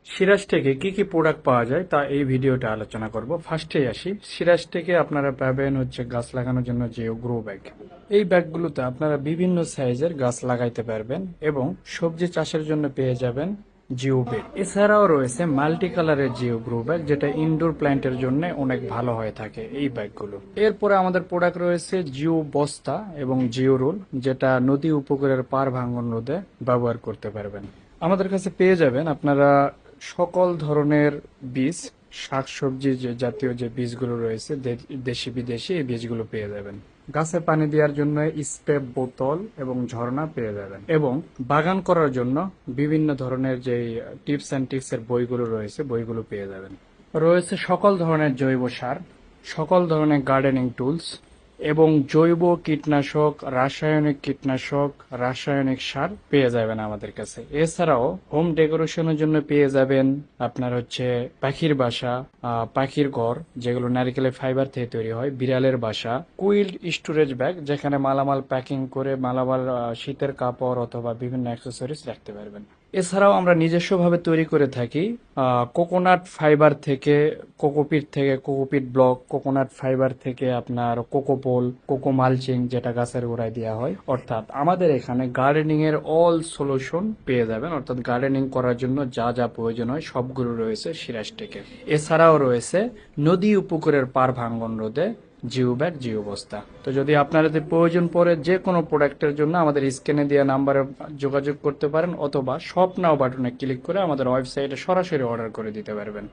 সিরাজ থেকে কি কি প্রোডাক্ট পাওয়া যায় তা এই ভিডিওটা আলোচনা করব। ফার্স্টেই আসি, সিরাজ থেকে আপনারা পাবেন হচ্ছে গাছ লাগানোর জন্য যে গ্রো ব্যাগ। এই ব্যাগগুলোতে আপনারা বিভিন্ন সাইজের গাছ লাগাইতে পারবেন এবং সবজি চাষের জন্য পেয়ে যাবেন জিও বেড। এছাড়াও রয়েছে মাল্টি কালারের জিও গ্রো ব্যাগ, যেটা ইনডোর প্ল্যান্টের জন্য অনেক ভালো হয়ে থাকে এই ব্যাগগুলো। এরপরে আমাদের প্রোডাক্ট রয়েছে জিও বস্তা এবং জিও রোল, যেটা নদী উপকূলের পার ভাঙন রোধে ব্যবহার করতে পারবেন। আমাদের কাছে পেয়ে যাবেন আপনারা সকল ধরনের বীজ, শাকসবজি যে জাতীয় যে বীজগুলো রয়েছে দেশি বিদেশি, এই বীজগুলো পেয়ে যাবেন। গাছে পানি দেওয়ার জন্য স্প্রে বোতল এবং ঝর্ণা পেয়ে যাবেন, এবং বাগান করার জন্য বিভিন্ন ধরনের যে টিপস অ্যান্ড ট্রিক্স এর বইগুলো রয়েছে, বইগুলো পেয়ে যাবেন। রয়েছে সকল ধরনের জৈব সার, সকল ধরনের গার্ডেনিং টুলস এবং জৈব কীটনাশক, রাসায়নিক কীটনাশক, রাসায়নিক সার পেয়ে যাবেন আমাদের কাছে। এছাড়াও হোম ডেকোরেশনের জন্য পেয়ে যাবেন আপনার হচ্ছে পাখির বাসা, পাখির ঘর যেগুলো নারকেলের ফাইবার থেকে তৈরি হয়, বিড়ালের বাসা, কুইল্ড স্টোরেজ ব্যাগ যেখানে মালামাল প্যাকিং করে মালামাল, শীতের কাপড় অথবা বিভিন্ন অ্যাক্সেসরিজ রাখতে পারবেন। এছাড়াও আমরা নিজস্বভাবে তৈরি করে থাকি কোকোনাট ফাইবার থেকে, কোকোপিট থেকে, কোকোপিট ব্লক, কোকোনাট ফাইবার থেকে আপনার কোকোপোল, কোকো মালচিং যেটা গাছের গোড়ায় দেওয়া হয়। অর্থাৎ আমাদের এখানে গার্ডেনিং এর অল সলিউশন পেয়ে যাবেন, অর্থাৎ গার্ডেনিং করার জন্য যা যা প্রয়োজন হয় সবগুলো রয়েছে সিরাজ থেকে। এছাড়াও রয়েছে নদী উপকূলের পার ভাঙ্গন রোধে জিও ব্যাগ, জিও বস্তা। তো যদি আপনাদের প্রয়োজন পড়ে যে কোনো প্রোডাক্টের জন্য আমাদের স্ক্রিনে দেওয়া নাম্বারে যোগাযোগ করতে পারেন, অথবা শপ নাও বাটনে ক্লিক করে আমাদের ওয়েবসাইটে সরাসরি অর্ডার করে দিতে পারবেন।